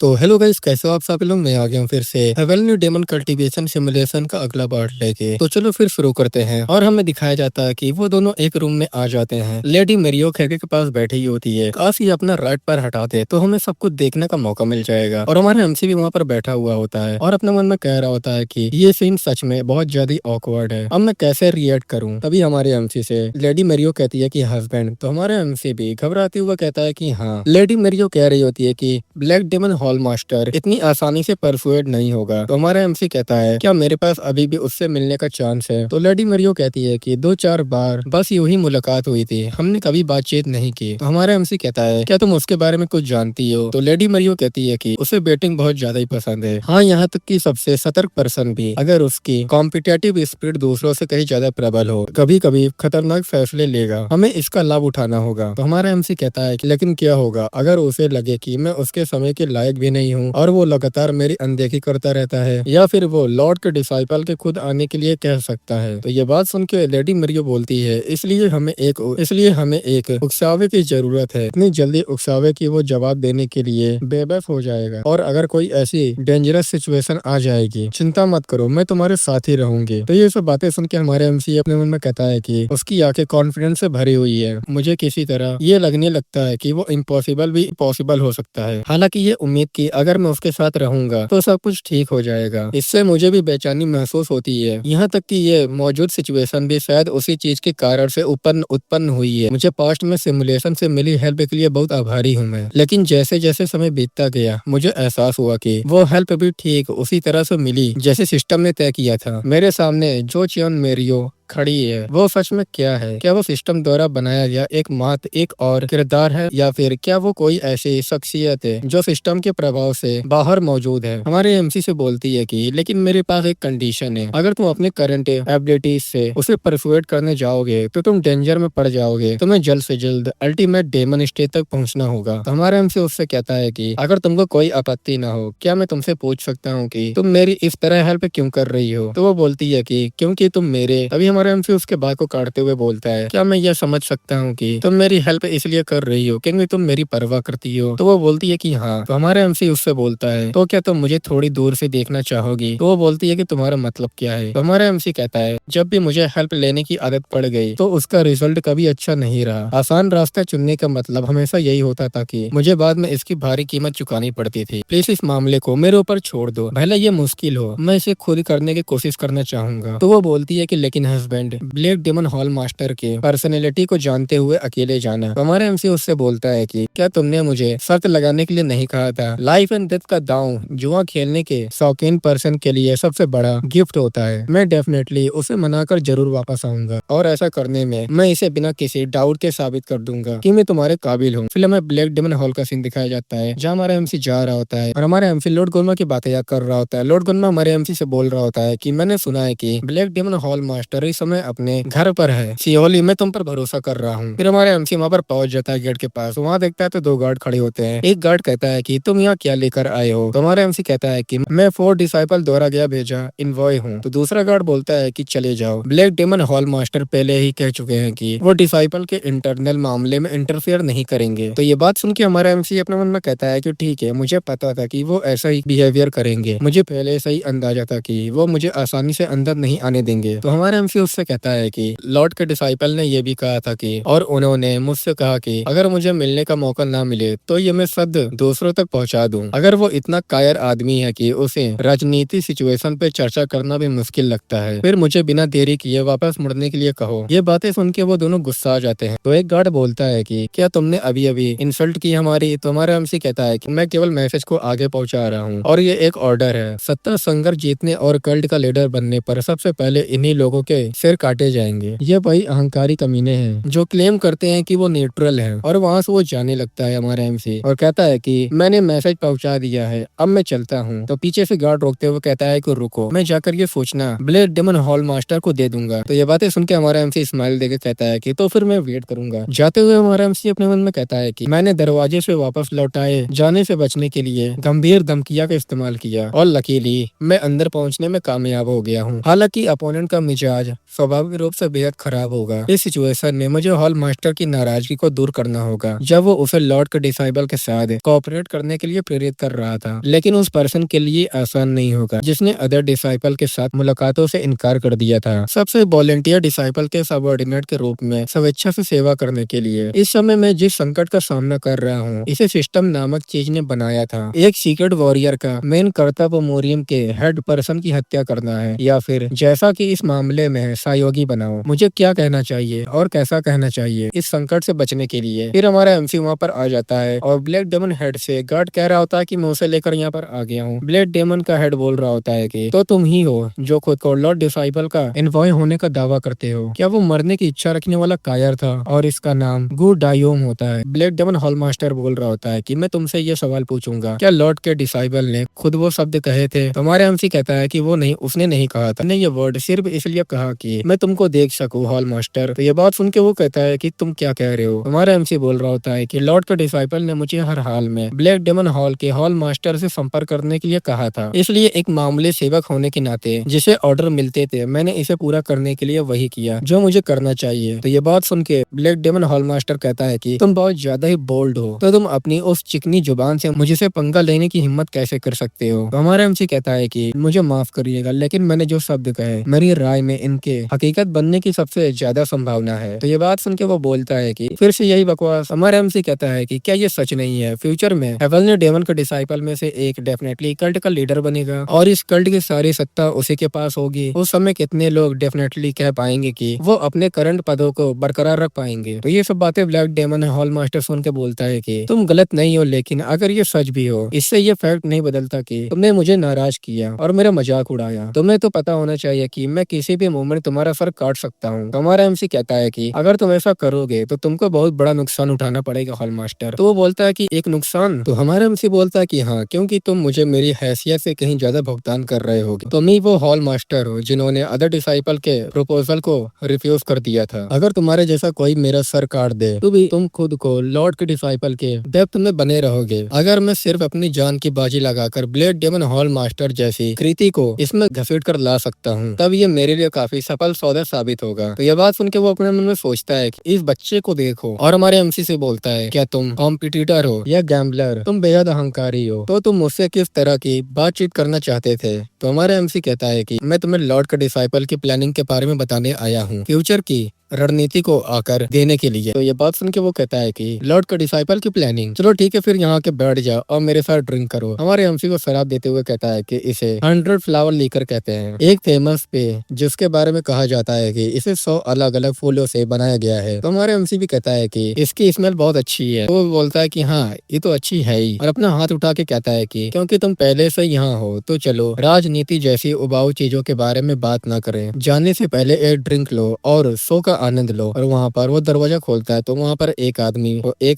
तो hello guys, कैसे हो आप सभी लोग। मैं आ गया हूँ फिर से हेवनली डेमन कल्टीवेशन सिमुलेशन का अगला पार्ट लेके। तो चलो फिर शुरू करते हैं। और हमें दिखाया जाता है कि वो दोनों एक रूम में आ जाते हैं। लेडी मेरियो खिड़की के पास बैठी होती है। काश ये अपना राइट पैर हटा दे तो हमें सब कुछ देखने का मौका मिल जाएगा। और हमारा एमसी भी वहाँ पर बैठा हुआ होता है और अपने मन में कह रहा होता है कि ये सीन सच में बहुत ज्यादा ऑकवर्ड है, अब मैं कैसे रिएक्ट करूँ। तभी हमारे एमसी से लेडी मेरियो कहती है कि हस्बैंड। तो हमारे एमसी भी घबराते हुए कहता है कि हाँ। लेडी मेरियो कह रही होती है कि ब्लैक डेमन हॉल मास्टर इतनी आसानी से परसुएड नहीं होगा। तो हमारा एमसी कहता है क्या मेरे पास अभी भी उससे मिलने का चांस है। तो लेडी मेरियो कहती है कि 2-4 बार बस यूं ही मुलाकात हुई थी, हमने कभी बातचीत नहीं की। तो हमारा एमसी कहता है क्या तुम उसके बारे में कुछ जानती हो। तो लेडी मेरियो कहती है कि उसे बेटिंग बहुत ज्यादा ही पसंद है। हाँ, यहाँ तक कि सबसे सतर्क पर्सन भी अगर उसकी कॉम्पिटेटिव स्पिरिट दूसरों से कहीं ज्यादा प्रबल हो कभी कभी खतरनाक फैसले लेगा, हमें इसका लाभ उठाना होगा। तो हमारा एमसी कहता है कि लेकिन क्या होगा अगर उसे लगे कि मैं उसके समय के लायक भी नहीं हूँ और वो लगातार मेरी अनदेखी करता रहता है, या फिर वो लॉर्ड के डिसाइपल के खुद आने के लिए कह सकता है। तो ये बात सुन के लेडी मेरियो बोलती है इसलिए हमें एक उकसावे की जरूरत है, इतनी जल्दी उकसावे की वो जवाब देने के लिए बेबस हो जाएगा। और अगर कोई ऐसी डेंजरस सिचुएशन आ जाएगी चिंता मत करो, मैं तुम्हारे साथ ही रहूंगी। तो ये सब बातें सुन के हमारे एमसी अपने मन में कहता है कि उसकी आंखें कॉन्फिडेंस से भरी हुई है। मुझे किसी तरह ये लगने लगता है कि वो इम्पॉसिबल भी पॉसिबल हो सकता है। हालांकि ये उम्मीद की अगर मैं उसके साथ रहूंगा तो सब कुछ ठीक हो जाएगा, इससे मुझे भी बेचैनी महसूस होती है। यहाँ तक कि ये मौजूद सिचुएशन भी शायद उसी चीज के कारण से उत्पन्न हुई है। मुझे पास्ट में सिमुलेशन से मिली हेल्प के लिए बहुत आभारी हूँ मैं, लेकिन जैसे जैसे समय बीतता गया मुझे एहसास हुआ कि वो हेल्प भी ठीक उसी तरह से मिली जैसे सिस्टम ने तय किया था। मेरे सामने जो चियन मेरियो खड़ी है वो सच में क्या है? क्या वो सिस्टम द्वारा बनाया गया एक और किरदार है, या फिर क्या वो कोई ऐसी शख्सियत है जो सिस्टम के प्रभाव से बाहर मौजूद है। हमारे एमसी से बोलती है कि लेकिन मेरे पास एक कंडीशन है, अगर तुम अपने करंट एबिलिटीज से उसे परसुएट करने जाओगे तो तुम डेंजर में पड़ जाओगे, तुम्हें जल्द से जल्द अल्टीमेट डेमन स्टेज तक पहुंचना होगा। तो हमारा एमसी उससे कहता है कि अगर तुमको कोई आपत्ति ना हो क्या मैं तुमसे पूछ सकता हूँ कि तुम मेरी इस तरह हेल्प क्यों कर रही हो। तो वो बोलती है कि क्योंकि तुम मेरे। तभी हमारा एमसी उसके बात को काटते हुए बोलता है क्या मैं यह समझ सकता हूँ कि तुम मेरी हेल्प इसलिए कर रही हो क्योंकि तुम मेरी परवाह करती हो। तो वो बोलती है कि हाँ। तो हमारा एमसी उससे बोलता है तो क्या तुम मुझे थोड़ी दूर से देखना चाहोगी। तो वो बोलती है कि तुम्हारा मतलब क्या है। तो हमारा एमसी कहता है जब भी मुझे हेल्प लेने की आदत पड़ गई तो उसका रिजल्ट कभी अच्छा नहीं रहा। आसान रास्ता चुनने का मतलब हमेशा यही होता था कि मुझे बाद में इसकी भारी कीमत चुकानी पड़ती थी। प्लीज इस मामले को मेरे ऊपर छोड़ दो, भले ये मुश्किल हो, मैं इसे खुद करने की कोशिश करना चाहूंगा। तो वो बोलती है कि लेकिन husband, black demon hall master के पर्सनैलिटी को जानते हुए अकेले जाना। तो हमारे एमसी उससे बोलता है कि क्या तुमने मुझे शर्त लगाने के लिए नहीं कहा था। लाइफ एंड डेथ का दांव जुआ खेलने के शौकीन पर्सन के लिए सबसे बड़ा गिफ्ट होता है। मैं डेफिनेटली उसे मनाकर जरूर वापस आऊंगा और ऐसा करने में मैं इसे बिना किसी डाउट के साबित कर दूंगा कि मैं तुम्हारे काबिल हूँ। फिल्म में ब्लैक डेमन हॉल का सीन दिखाया जाता है जहाँ हमारा एमसी जा रहा होता है और हमारा एमसी लॉर्ड गुनमा की बातें याद कर रहा होता है। लॉर्ड गुनमा हमारे एमसी से बोल रहा होता है कि मैंने सुना है कि ब्लैक डेमन हॉल मास्टर इस समय अपने घर पर है सियोली, मैं तुम पर भरोसा कर रहा हूँ। फिर हमारे एमसी वहाँ पर पहुंच जाता है गेट के पास। वहाँ देखता है तो 2 गार्ड खड़े होते हैं। एक गार्ड कहता है कि तुम यहाँ क्या लेकर आए हो। तो हमारा एमसी कहता है कि मैं 4 डिसाइपल द्वारा गया भेजा इनवॉय हूँ। तो दूसरा गार्ड बोलता है कि चले जाओ, ब्लैक डेमन हॉल मास्टर पहले ही कह चुके हैं कि वो डिसाइपल के इंटरनल मामले में इंटरफेयर नहीं करेंगे। तो ये बात सुन के हमारा एमसी अपने मन में कहता है कि ठीक है, मुझे पता था कि वो ऐसा ही बिहेवियर करेंगे, मुझे पहले से ही अंदाजा था कि वो मुझे आसानी से अंदर नहीं आने देंगे। तो हमारा एमसी उससे कहता है कि लॉर्ड के डिसाइपल ने ये भी कहा था कि और उन्होंने मुझसे कहा कि अगर मुझे मिलने का मौका ना मिले तो ये मैं सद दूसरों तक पहुंचा दूं। अगर वो इतना कायर आदमी है कि उसे राजनीति सिचुएशन पे चर्चा करना भी मुश्किल लगता है, फिर मुझे बिना देरी किए वापस मुड़ने के लिए कहो। ये बातें सुन के वो दोनों गुस्सा आ जाते हैं। तो एक गार्ड बोलता है कि क्या तुमने अभी अभी इंसल्ट की हमारी। तो हमारा एमसी कहता है कि मैं केवल मैसेज को आगे पहुंचा रहा हूँ और ये एक ऑर्डर है। सत्ता संघर्ष जीतने और कल्ट का लीडर बनने पर सबसे पहले इन्हीं लोगों के सिर काटे जाएंगे। ये वही अहंकारी कमीने हैं जो क्लेम करते हैं कि वो न्यूट्रल है। और वहाँ से वो जाने लगता है हमारा एमसी और कहता है कि मैंने मैसेज पहुंचा दिया है, अब मैं चलता हूँ। तो पीछे से गार्ड रोकते हुए कहता है कि रुको, मैं जाकर ये सूचना ब्लैक डेमन हॉल मास्टर को दे दूंगा। तो ये बातें सुन के हमारा एमसी स्माइल देकर कहता है कि तो फिर मैं वेट करूंगा। जाते हुए हमारा एमसी अपने मन में कहता है कि मैंने दरवाजे से वापस लौटाए जाने से बचने के लिए गंभीर धमकियां का इस्तेमाल किया और लकीली मैं अंदर पहुंचने में कामयाब हो गया हूँ। हालांकि अपोनेंट का मिजाज स्वाभाविक रूप से बेहद खराब होगा। इस सिचुएशन में मुझे हॉल मास्टर की नाराजगी को दूर करना होगा, जब वो उसे लॉर्ड के डिसाइबल के साथ कोऑपरेट करने के लिए प्रेरित कर रहा था। लेकिन उस पर्सन के लिए आसान नहीं होगा जिसने अदर डिसाइपल के साथ मुलाकातों से इनकार कर दिया था, सबसे वॉलंटियर डिसाइपल के सबऑर्डिनेट के रूप में स्वेच्छा से सेवा करने के लिए। इस समय मैं जिस संकट का सामना कर रहा हूँ, इसे सिस्टम नामक चीज ने बनाया था। एक सीक्रेट वॉरियर का मेन कर्तव्य मोरियम के हेड पर्सन की हत्या करना है, या फिर जैसा कि इस मामले में है, सहयोगी बनाओ। मुझे क्या कहना चाहिए और कैसा कहना चाहिए इस संकट से बचने के लिए। फिर हमारा एमसी वहाँ पर आ जाता है और ब्लैक डेमन हेड से गार्ड कह रहा होता है कि मैं उसे लेकर यहाँ पर आ गया हूँ। ब्लैक डेमन का हेड बोल रहा होता है कि तो तुम ही हो जो खुद को लॉर्ड डिसाइपल का एनवॉय होने का दावा करते हो। क्या वो मरने की इच्छा रखने वाला कायर था और इसका नाम गुड डायोम होता है? ब्लैक डेमन हॉल मास्टर बोल रहा होता है कि मैं तुमसे ये सवाल पूछूंगा, क्या लॉर्ड के डिसाइबल ने खुद वो शब्द कहे थे? तुम्हारे एमसी कहता है कि वो नहीं, उसने नहीं कहा था। ये वर्ड सिर्फ इसलिए कहा कि मैं तुमको देख सकूं हॉल मास्टर। तो ये बात सुन के वो कहता है कि तुम क्या कह रहे हो? तुम्हारा एमसी बोल रहा होता है कि लॉर्ड के डिसाइपल ने मुझे हर हाल में ब्लैक डेमन हॉल के हॉल मास्टर से संपर्क करने के लिए कहा था, इसलिए एक मामूली सेवक होने के नाते जिसे ऑर्डर मिलते थे मैंने इसे पूरा करने के लिए वही किया जो मुझे करना चाहिए। तो ये बात सुन के ब्लैक डेमन हॉल मास्टर कहता है कि तुम बहुत ज्यादा ही बोल्ड हो, तो तुम अपनी उस चिकनी जुबान से मुझसे पंगा लेने की हिम्मत कैसे कर सकते हो? तो हमारा एमसी कहता है कि मुझे माफ करिएगा, लेकिन मैंने जो शब्द कहे मेरी राय में इनके हकीकत बनने की सबसे ज्यादा संभावना है। तो ये बात सुन के वो बोलता है कि फिर से यही बकवास। हमारा एमसी कहता है कि क्या ये सच नहीं है? फ्यूचर में हेवनली डेमन के डिसाइपल में से एक डेफिनेटली कल्ट का लीडर बनेगा और इस कल्ट की सारी सत्ता उसी के पास होगी। उस समय कितने लोग डेफिनेटली कह पाएंगे कि वो अपने करंट पदों को बरकरार रख पाएंगे? तो ये सब बातें ब्लैक डेमन हॉल मास्टर सुन के बोलता है कि तुम गलत नहीं हो, लेकिन अगर ये सच भी हो, इससे ये फैक्ट नहीं बदलता कि तुमने मुझे नाराज किया और मेरा मजाक उड़ाया। तुम्हें तो पता होना चाहिए कि मैं किसी भी मोमेंट तुम्हारा सर काट सकता हूँ। हमारा एमसी कहता है कि अगर तुम ऐसा करोगे तो तुमको बहुत बड़ा नुकसान उठाना पड़ेगा हॉल मास्टर। तो वो बोलता है कि एक नुकसान? तो हमारा एमसी बोलता है कि हाँ, क्योंकि तुम मुझे मेरी हैसियत से कहीं ज्यादा भुगतान कर रहे होगे। तुम ही वो हॉल मास्टर हो जिन्होंने अदर डिसाइपल के प्रपोजल को रिफ्यूज कर दिया था। अगर तुम्हारे जैसा कोई मेरा सर काट दे तो भी तुम खुद को लॉर्ड के डिसाइपल के डेप्थ में बने रहोगे। अगर मैं सिर्फ अपनी जान की बाजी लगाकर ब्लेड डेमन हॉल मास्टर जैसी कृति को इसमें घसीट कर ला सकता हूँ, तब ये मेरे लिए काफी सफल सौदा साबित होगा। तो यह बात सुन के वो अपने मन में सोचता है कि इस बच्चे को देखो, और हमारे एमसी से बोलता है क्या तुम कॉम्पिटिटर हो या गैम्बलर? तुम बेहद अहंकारी हो, तो तुम मुझसे किस तरह की बातचीत करना चाहते थे? तो हमारा एमसी कहता है कि मैं तुम्हें लॉर्ड के डिसाइपल की प्लानिंग के बारे में बताने आया हूँ, फ्यूचर की रणनीति को आकर देने के लिए। तो ये बात सुन के वो कहता है कि लॉर्ड का डिसाइपल की प्लानिंग, चलो ठीक है, फिर यहाँ के बैठ जाओ और मेरे साथ ड्रिंक करो। हमारे एमसी को शराब देते हुए कहता है कि इसे 100 फ्लावर लीकर कहते हैं, एक फेमस पे जिसके बारे में कहा जाता है कि इसे 100 अलग अलग फूलों से बनाया गया है। तो हमारे एमसी भी कहता है कि इसकी स्मेल बहुत अच्छी है। तो वो बोलता है कि हाँ, ये तो अच्छी है ही, और अपना हाथ उठा के कहता है कि क्योंकि तुम पहले से यहाँ हो तो चलो राजनीति जैसी उबाऊ चीजों के बारे में बात न करें, जाने से पहले एक ड्रिंक लो और शो का आनंद लो। और वहाँ पर वो दरवाजा खोलता है तो वहाँ पर एक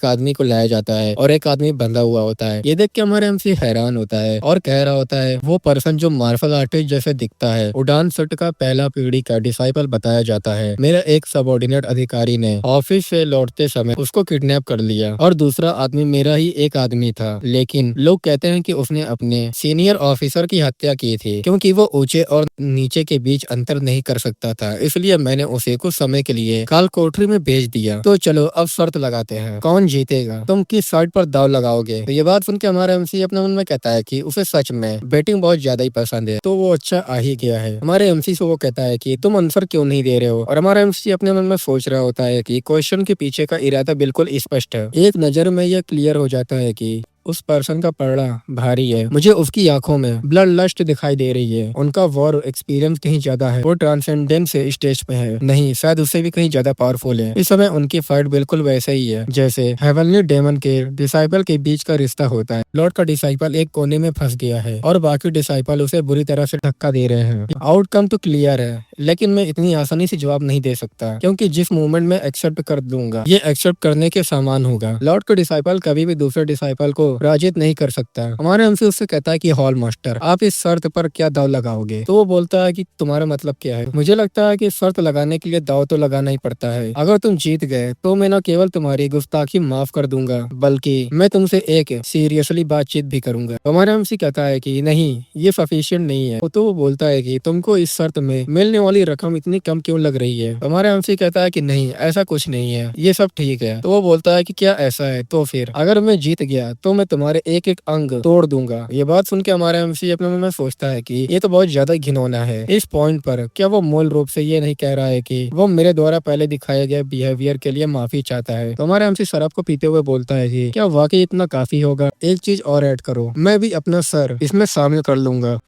आदमी को लाया जाता है और एक आदमी बंधा हुआ होता है। ये देख के हमारे एमसी हैरान होता है और कह रहा होता है वो पर्सन जो मार्शल आर्टिस्ट जैसे दिखता है, उड़ान सेट का पहला पीढ़ी का डिसाइपल बताया जाता है। मेरा एक सबऑर्डिनेट अधिकारी ने ऑफिस से लौटते समय उसको किडनैप कर लिया और दूसरा आदमी मेरा ही एक आदमी था, लेकिन लोग कहते हैं कि उसने अपने सीनियर ऑफिसर की हत्या की थी क्योंकि वो ऊंचे और नीचे के बीच अंतर नहीं कर सकता था, इसलिए मैंने उसे कुछ समय के लिए काल कोठरी में भेज दिया। तो चलो अब शर्त लगाते हैं, कौन जीतेगा? तुम किस साइड पर दाव लगाओगे? तो ये बात सुन के हमारा एमसी अपने मन में कहता है कि उसे सच में बैटिंग बहुत ज्यादा ही पसंद है, तो वो अच्छा आ ही गया है। हमारे एमसी से वो कहता है कि तुम आंसर क्यों नहीं दे रहे हो? और हमारा एमसी अपने मन में सोच रहा होता है कि क्वेश्चन के पीछे का इरादा बिल्कुल स्पष्ट है। एक नजर में यह क्लियर हो जाता है कि उस पर्सन का पलड़ा भारी है। मुझे उसकी आंखों में ब्लड लस्ट दिखाई दे रही है। उनका वॉर एक्सपीरियंस कहीं ज्यादा है। वो ट्रांसेंडेंस से स्टेज पे है, नहीं शायद उससे भी कहीं ज्यादा पावरफुल है। इस समय उनकी फाइट बिल्कुल वैसे ही है जैसे हेवनली डेमन के डिसाइपल के बीच का रिश्ता होता है। लॉर्ड का डिसाइपल एक कोने में फंस गया है और बाकी डिसाइपल उसे बुरी तरह से धक्का दे रहे हैं। आउटकम तो क्लियर है, लेकिन मैं इतनी आसानी से जवाब नहीं दे सकता क्योंकि जिस मोमेंट में एक्सेप्ट कर दूंगा ये एक्सेप्ट करने के समान होगा। लॉर्ड का डिसाइपल कभी भी दूसरे डिसाइपल को राजित नहीं कर सकता। हमारा एमसी उससे कहता है कि हॉल मास्टर, आप इस शर्त पर क्या दाव लगाओगे? तो वो बोलता है कि तुम्हारा मतलब क्या है? मुझे लगता है कि शर्त लगाने के लिए दाव तो लगाना ही पड़ता है। अगर तुम जीत गए तो मैं न केवल तुम्हारी गुस्ताखी माफ कर दूंगा, बल्कि मैं तुमसे एक सीरियसली बातचीत भी करूंगा। हमारा एमसी कहता है कि नहीं, ये सफिशिएंट नहीं है। तो वो बोलता है कि तुमको इस शर्त में मिलने वाली रकम इतनी कम क्यों लग रही है? हमारा एमसी कहता है कि नहीं, ऐसा कुछ नहीं है, ये सब ठीक है। तो वो बोलता है कि क्या ऐसा है? तो फिर अगर मैं जीत गया तो मैं तुम्हारे एक एक अंग तोड़ दूंगा। ये बात सुन के हमारा एमसी अपने मन में सोचता है कि ये तो बहुत ज्यादा घिनौना है। इस पॉइंट पर क्या वो मूल रूप से ये नहीं कह रहा है कि वो मेरे द्वारा पहले दिखाए गए बिहेवियर के लिए माफी चाहता है? तो हमारा एमसी शराब को पीते हुए बोलता है कि क्या वाकई इतना काफी होगा? एक चीज और ऐड करो, मैं भी अपना सर इसमें शामिल कर लूंगा।